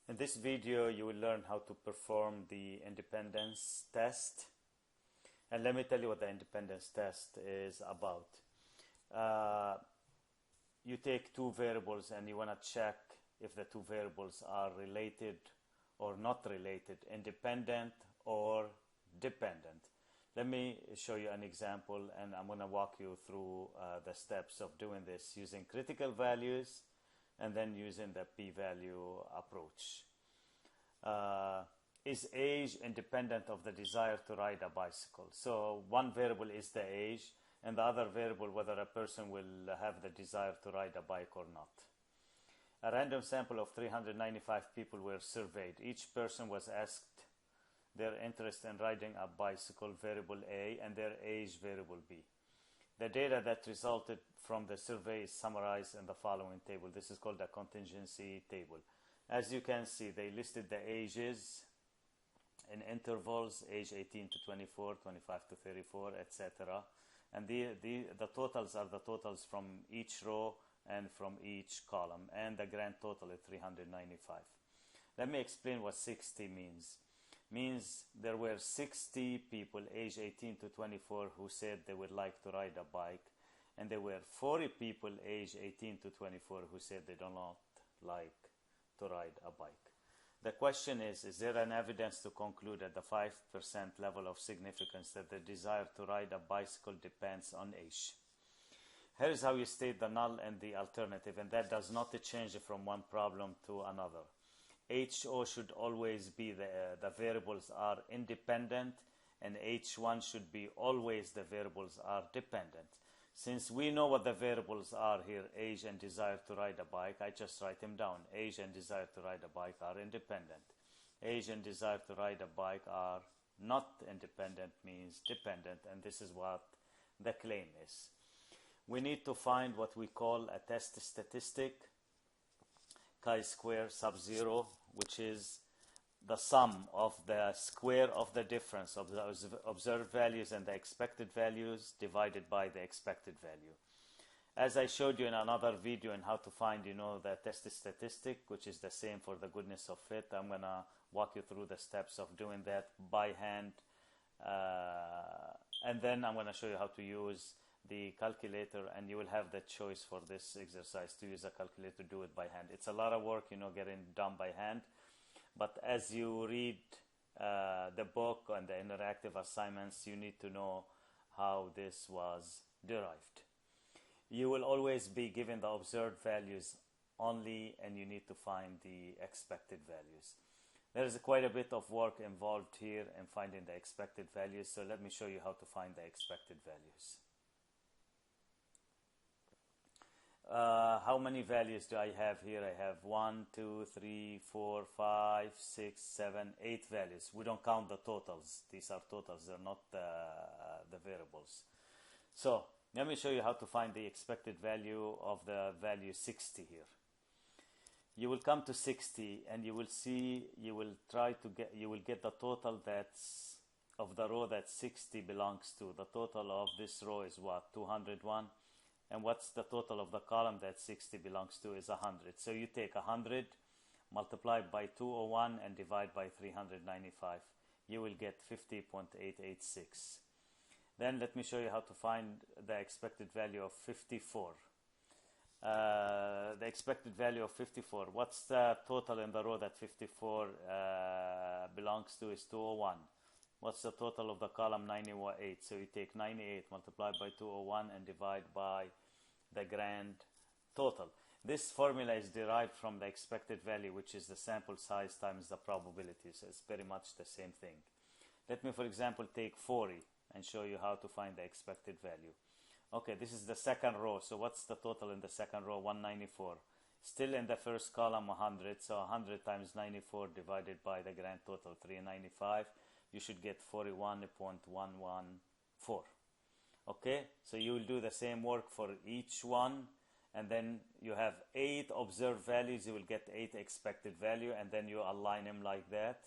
In this video, you will learn how to perform the independence test. And let me tell you what the independence test is about. You take two variables and you want to check if the two variables are related or not related, independent or dependent. Let me show you an example, and I'm going to walk you through the steps of doing this using critical values and then using the p-value approach. Is age independent of the desire to ride a bicycle? So one variable is the age, and the other variable whether a person will have the desire to ride a bike or not. A random sample of 395 people were surveyed. Each person was asked their interest in riding a bicycle, variable A, and their age, variable B. The data that resulted from the survey is summarized in the following table. This is called a contingency table. As you can see, they listed the ages in intervals, age 18 to 24, 25 to 34, etc. And the totals are the totals from each row and from each column, and the grand total is 395. Let me explain what 60 means. Means there were 60 people age 18 to 24 who said they would like to ride a bike, and there were 40 people age 18 to 24 who said they do not like to ride a bike. The question is there an evidence to conclude at the 5% level of significance that the desire to ride a bicycle depends on age? Here is how you state the null and the alternative, and that does not change from one problem to another. HO should always be the variables are independent, and H1 should be always the variables are dependent. Since we know what the variables are here, age and desire to ride a bike, I just write them down. Age and desire to ride a bike are independent. Age and desire to ride a bike are not independent, means dependent, and this is what the claim is. We need to find what we call a test statistic, chi-square sub 0, which is the sum of the square of the difference of the observed values and the expected values divided by the expected value. As I showed you in another video on how to find, the test statistic, which is the same for the goodness of fit, I'm going to walk you through the steps of doing that by hand. And then I'm going to show you how to use the calculator, and you will have the choice for this exercise to use a calculator to do it by hand. It's a lot of work, getting done by hand. But as you read the book and the interactive assignments, you need to know how this was derived. You will always be given the observed values only, and you need to find the expected values. There is quite a bit of work involved here in finding the expected values, so let me show you how to find the expected values. How many values do I have here? I have 1, 2, 3, 4, 5, 6, 7, 8 values. We don't count the totals. These are totals. They're not the variables. So let me show you how to find the expected value of the value 60 here. You will come to 60, and you will see, you will get the total that's of the row that 60 belongs to. The total of this row is what? 201. And what's the total of the column that 60 belongs to is 100. So you take 100, multiply by 201, and divide by 395. You will get 50.886. Then let me show you how to find the expected value of 54. The expected value of 54. What's the total in the row that 54 belongs to is 201. What's the total of the column? 98. So you take 98, multiply by 201, and divide by the grand total. This formula is derived from the expected value, which is the sample size times the probability. So it's very much the same thing. Let me, for example, take 40 and show you how to find the expected value. Okay, this is the second row. So what's the total in the second row? 194. Still in the first column, 100. So 100 times 94 divided by the grand total, 395. You should get 41.114. Okay, so you will do the same work for each one, and then you have 8 observed values. You will get 8 expected value, and then you align them like that.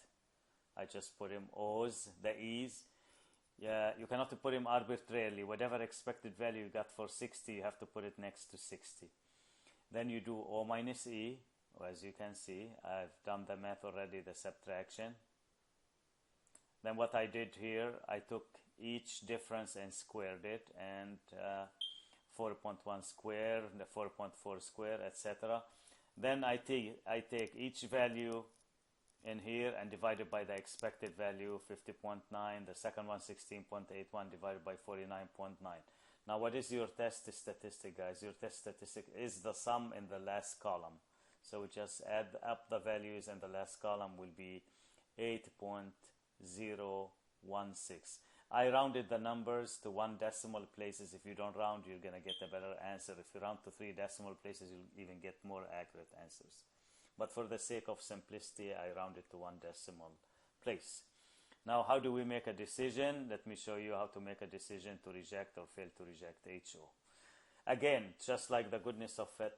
I just put them O's, the E's. Yeah, you cannot put them arbitrarily. Whatever expected value you got for 60, you have to put it next to 60. Then you do O minus E, As you can see, I've done the math already, the subtraction. Then what I did here, I took each difference and squared it, and 4.1 square, the 4.4 square, etc. Then I take each value in here and divide it by the expected value, 50.9, the second one 16.81 divided by 49.9. Now what is your test statistic, guys? Your test statistic is the sum in the last column. So we just add up the values, and the last column will be 8.016. I rounded the numbers to 1 decimal places. If you don't round, you're going to get a better answer. If you round to 3 decimal places, you'll even get more accurate answers. But for the sake of simplicity, I rounded to 1 decimal place. Now, how do we make a decision? Let me show you how to make a decision to reject or fail to reject HO. Again, just like the goodness of it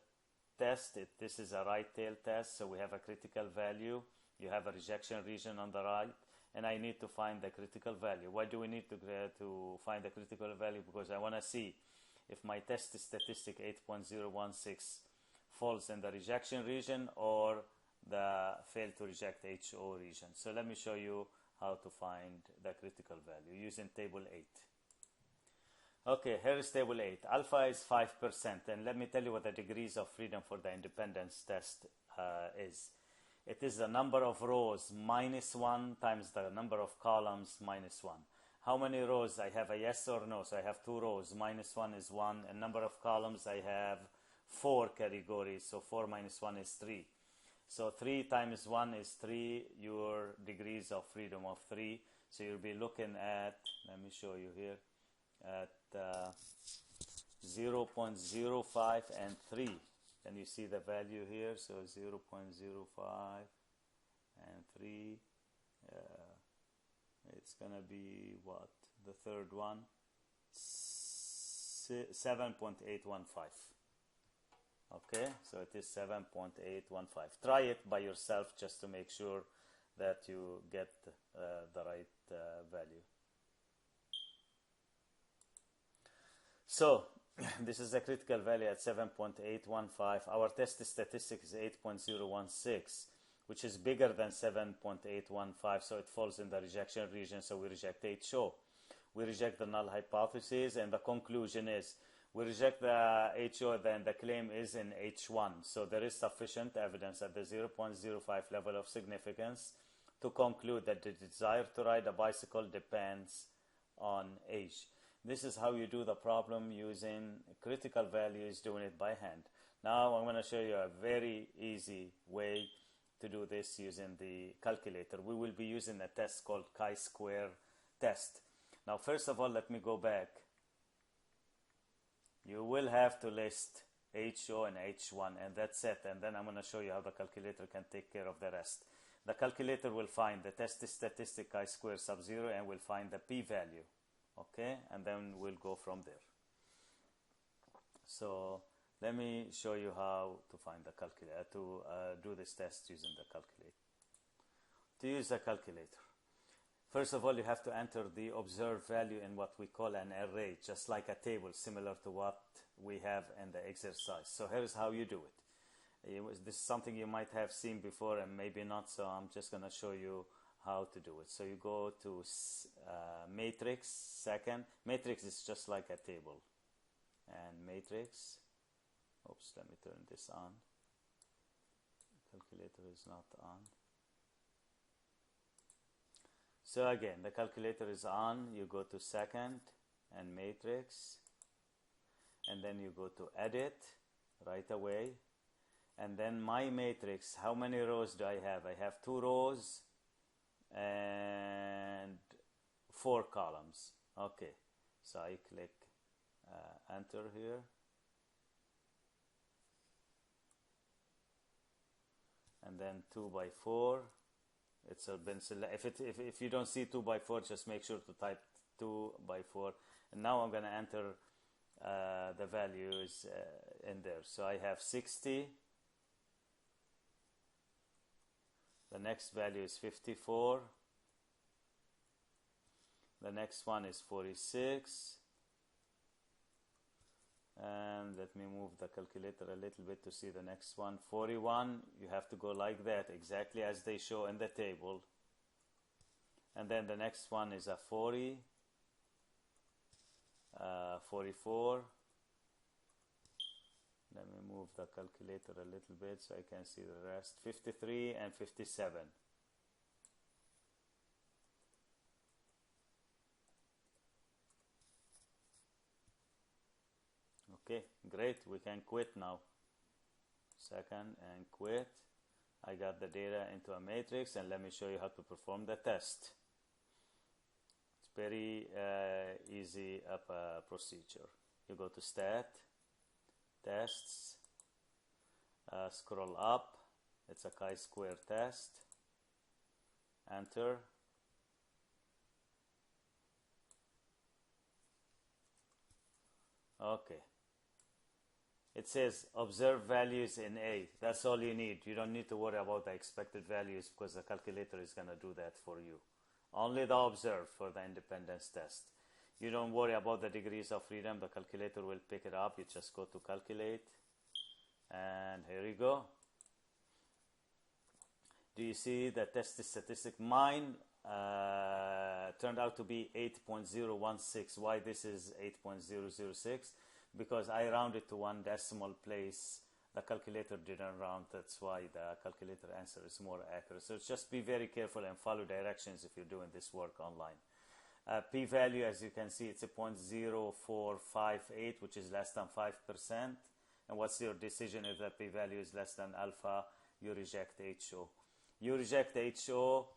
test, this is a right tail test, so we have a critical value. You have a rejection region on the right, and I need to find the critical value. Why do we need to find the critical value? Because I want to see if my test statistic 8.016 falls in the rejection region or the fail to reject HO region. So let me show you how to find the critical value using table 8. Okay, here is table 8. Alpha is 5%, and let me tell you what the degrees of freedom for the independence test is. It is the number of rows minus 1 times the number of columns minus 1. How many rows? I have a yes or no, so I have 2 rows. Minus 1 is 1, and number of columns, I have 4 categories, so 4 minus 1 is 3. So 3 times 1 is 3, your degrees of freedom of 3. So you'll be looking at, let me show you here, at 0.05 and 3. Can you see the value here? So 0.05 and 3. It's going to be what? The third one? 7.815. Okay, so it is 7.815. Try it by yourself just to make sure that you get the right value. So this is the critical value at 7.815. Our test statistic is 8.016, which is bigger than 7.815, so it falls in the rejection region, so we reject HO. We reject the null hypothesis, and the conclusion is we reject the HO, then the claim is in H1. So there is sufficient evidence at the 0.05 level of significance to conclude that the desire to ride a bicycle depends on age. This is how you do the problem using critical values, doing it by hand. Now I'm going to show you a very easy way to do this using the calculator. We will be using a test called chi-square test. Now first of all, let me go back. You will have to list HO and H1, and that's it. And then I'm going to show you how the calculator can take care of the rest. The calculator will find the test statistic chi-square sub 0 and will find the p-value. Okay, and then we'll go from there. So let me show you how to find the calculator, to do this test using the calculator. To use the calculator, first of all, you have to enter the observed value in what we call an array, just like a table, similar to what we have in the exercise. So here's how you do it. This is something you might have seen before and maybe not, so I'm just going to show you how to do it. So you go to matrix, second. Matrix is just like a table. And matrix, oops, let me turn this on. Calculator is not on. So again, the calculator is on. You go to second and matrix. And then you go to edit right away. And then my matrix, how many rows do I have? I have 2 rows and 4 columns. Okay, so I click enter here, and then 2 by 4. It's been selected. If you don't see 2 by 4, just make sure to type 2 by 4. And now I'm going to enter the values in there. So I have 60. The next value is 54. The next one is 46. And let me move the calculator a little bit to see the next one. 41, you have to go like that, exactly as they show in the table. And then the next one is a 40, 44. Let me move the calculator a little bit so I can see the rest. 53 and 57. Okay, great. We can quit now. Second and quit. I got the data into a matrix, and let me show you how to perform the test. It's very easy procedure. You go to Stat, Tests, scroll up. It's a chi-square test. Enter. Okay. It says observe values in A. That's all you need. You don't need to worry about the expected values because the calculator is going to do that for you. Only the observe for the independence test. You don't worry about the degrees of freedom. The calculator will pick it up. You just go to calculate. And here you go. Do you see the test statistic? Mine turned out to be 8.016. Why this is 8.006? Because I rounded to one decimal place. The calculator didn't round. That's why the calculator answer is more accurate. So just be very careful and follow directions if you're doing this work online. P-value, as you can see, it's a 0.0458, which is less than 5%. And what's your decision if the p-value is less than alpha? You reject HO. You reject HO,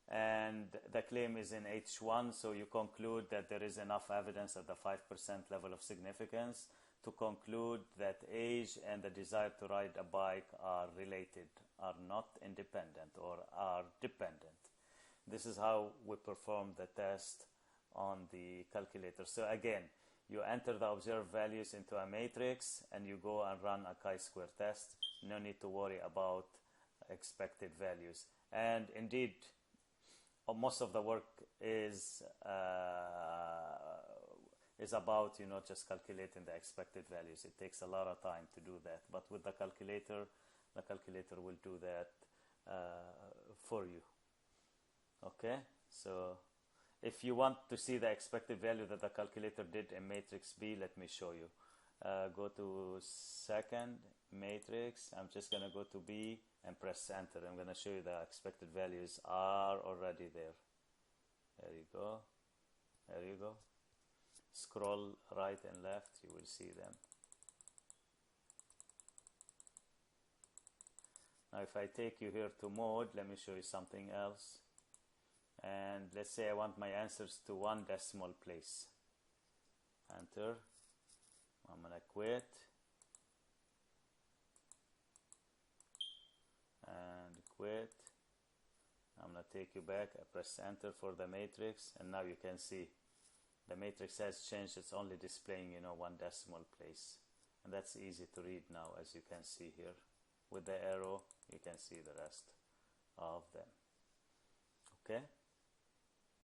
and the claim is in H1, so you conclude that there is enough evidence at the 5% level of significance to conclude that age and the desire to ride a bike are related, are not independent, or are dependent. This is how we perform the test on the calculator. So again, you enter the observed values into a matrix and you go and run a chi-square test. No need to worry about expected values. And indeed, most of the work is about just calculating the expected values. It takes a lot of time to do that, but with the calculator will do that for you. Okay, so if you want to see the expected value that the calculator did in matrix B, let me show you. Go to second matrix. I'm just going to go to B and press enter. I'm going to show you the expected values are already there. There you go. There you go. Scroll right and left, you will see them. Now if I take you here to mode, let me show you something else. And let's say I want my answers to one decimal place. Enter. I'm going to quit. And quit. I'm going to take you back. I press enter for the matrix, and now you can see the matrix has changed. It's only displaying one decimal place, and that's easy to read now, as you can see here. With the arrow you can see the rest of them. Okay.